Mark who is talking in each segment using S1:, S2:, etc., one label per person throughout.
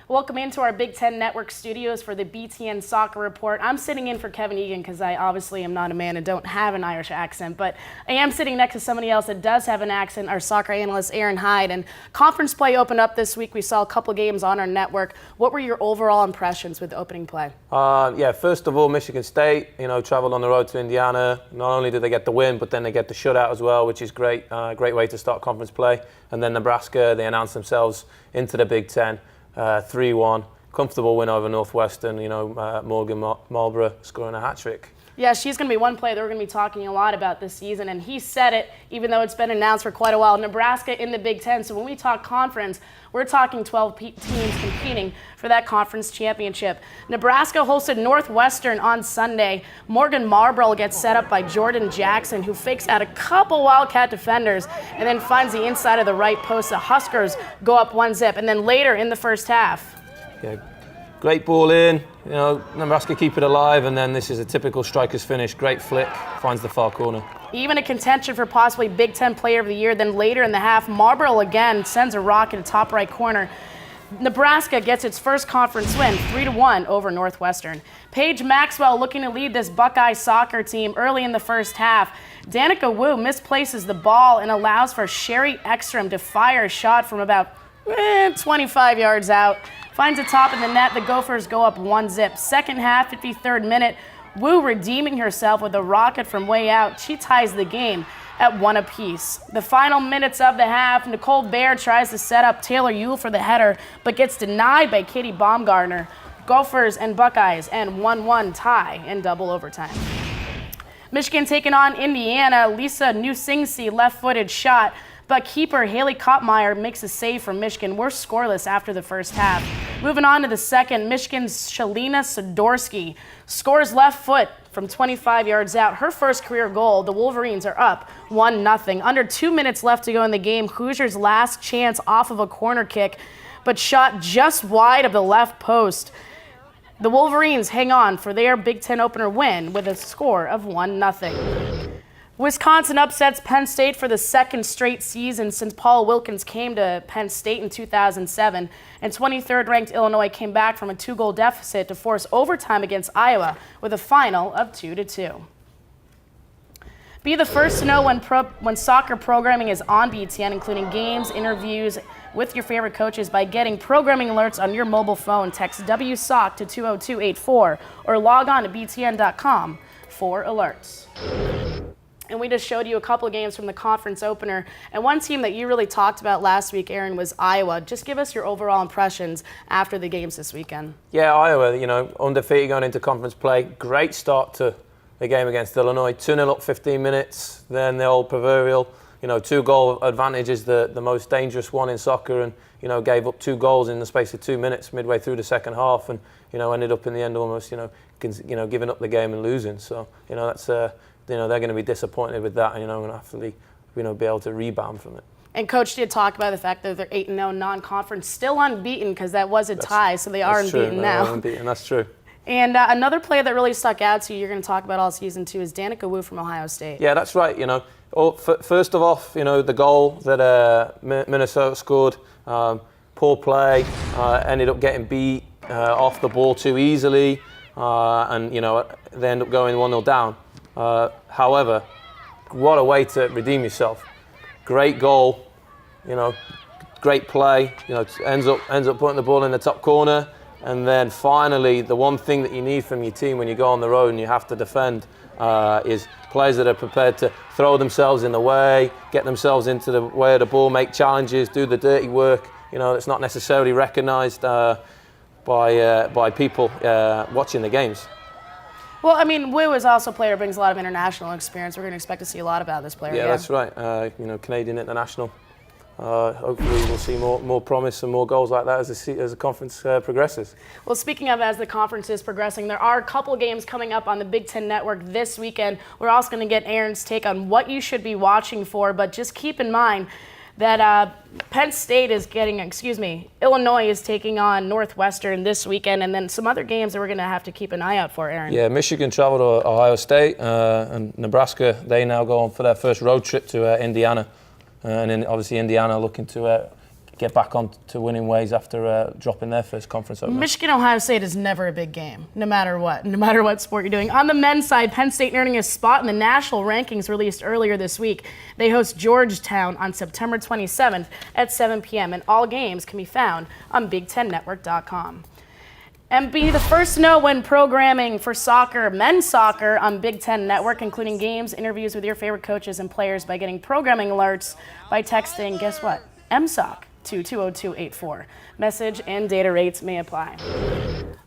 S1: Welcome into our Big Ten Network studios for the BTN Soccer Report. I'm sitting in for Kevin Egan because I obviously am not a man and don't have an Irish accent, but I am sitting next to somebody else that does have an accent, our soccer analyst, Aron Hyde. And conference play opened up this week. We saw a couple games on our network. What were your overall impressions with the opening play?
S2: First of all, Michigan State, traveled on the road to Indiana. Not only did they get the win, but then they get the shutout as well, which is great. Great way to start conference play. And then Nebraska, they announced themselves into the Big Ten. 3-1, comfortable win over Northwestern. Morgan Marlborough scoring a hat-trick.
S1: Yeah, she's going to be one player that we're going to be talking a lot about this season, and he said it, even though it's been announced for quite a while. Nebraska in the Big Ten, so when we talk conference, we're talking 12 teams competing for that conference championship. Nebraska hosted Northwestern on Sunday. Morgan Marlborough gets set up by Jordan Jackson, who fakes out a couple Wildcat defenders and then finds the inside of the right post. The Huskers go up 1-0, and then later in the first half.
S2: Yeah. Great ball in, Nebraska keep it alive, and then this is a typical striker's finish. Great flick, finds the far corner.
S1: Even a contention for possibly Big Ten Player of the Year. Then later in the half, Marlborough again sends a rock in the top right corner. Nebraska gets its first conference win, 3-1 over Northwestern. Paige Maxwell looking to lead this Buckeye soccer team early in the first half. Danica Wu misplaces the ball and allows for Sherry Ekstrom to fire a shot from about 25 yards out. Finds the top of the net. The Gophers go up 1-0. Second half, 53rd minute. Wu redeeming herself with a rocket from way out. She ties the game at 1 apiece. The final minutes of the half, Nicole Baer tries to set up Taylor Ewell for the header, but gets denied by Katie Baumgartner. Gophers and Buckeyes and 1-1 tie in double overtime. Michigan taking on Indiana. Lisa Nusingsy left-footed shot, but keeper Haley Kottmeyer makes a save for Michigan. We're scoreless after the first half. Moving on to the second, Michigan's Shalina Sidorsky scores left foot from 25 yards out. Her first career goal. The Wolverines are up 1-0. Under 2 minutes left to go in the game. Hoosiers' last chance off of a corner kick, but shot just wide of the left post. The Wolverines hang on for their Big Ten opener win with a score of 1-0. Wisconsin upsets Penn State for the second straight season since Paul Wilkins came to Penn State in 2007. And 23rd-ranked Illinois came back from a 2-goal deficit to force overtime against Iowa with a final of 2-2. Be the first to know when soccer programming is on BTN, including games, interviews with your favorite coaches by getting programming alerts on your mobile phone. Text WSOC to 20284 or log on to btn.com for alerts. And we just showed you a couple of games from the conference opener. And one team that you really talked about last week, Aron, was Iowa. Just give us your overall impressions after the games this weekend.
S2: Yeah, Iowa, undefeated going into conference play. Great start to the game against Illinois. 2-0 up 15 minutes. Then the old proverbial, 2-goal advantage is the most dangerous one in soccer. And, gave up 2 goals in the space of 2 minutes midway through the second half. And, ended up in the end almost, giving up the game and losing. So, that's... they're going to be disappointed with that, and going to have to be able to rebound from it.
S1: And Coach did talk about the fact that they're 8-0 non-conference, still unbeaten because that was a tie, so they are unbeaten now.
S2: Unbeaten, that's true.
S1: And another player that really stuck out to you, you're going to talk about all season too, is Danica Wu from Ohio State.
S2: Yeah, that's right. First of all, the goal that Minnesota scored, poor play, ended up getting beat off the ball too easily, and they end up going 1-0 down. However, what a way to redeem yourself. Great goal, great play, ends up putting the ball in the top corner. And then finally, the one thing that you need from your team when you go on the road and you have to defend is players that are prepared to throw themselves in the way, get themselves into the way of the ball, make challenges, do the dirty work, that's not necessarily recognized by people watching the games.
S1: Well, I mean, Wu is also a player who brings a lot of international experience. We're going to expect to see a lot about this player.
S2: Yeah, that's right. Canadian international. Hopefully we'll see more promise and more goals like that as the conference progresses.
S1: Well, speaking of as the conference is progressing, there are a couple of games coming up on the Big Ten Network this weekend. We're also going to get Aron's take on what you should be watching for, but just keep in mind that Penn State is Illinois is taking on Northwestern this weekend, and then some other games that we're going to have to keep an eye out for, Aron.
S2: Yeah, Michigan traveled to Ohio State, and Nebraska, they now go on for their first road trip to Indiana. And then obviously Indiana looking to get back on to winning ways after dropping their first conference opener.
S1: Michigan-Ohio State is never a big game, no matter what sport you're doing. On the men's side, Penn State earning a spot in the national rankings released earlier this week. They host Georgetown on September 27th at 7 p.m., and all games can be found on BigTenNetwork.com. And be the first to know when programming for soccer, men's soccer on Big Ten Network, including games, interviews with your favorite coaches and players by getting programming alerts by texting, guess what, MSOC to 20284. Message and data rates may apply.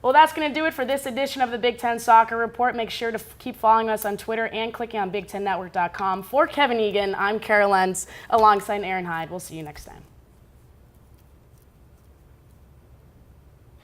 S1: Well, that's going to do it for this edition of the Big Ten Soccer Report. Make sure to keep following us on Twitter and clicking on BigTenNetwork.com. For Kevin Egan, I'm Kara Lentz, alongside Aron Hyde. We'll see you next time.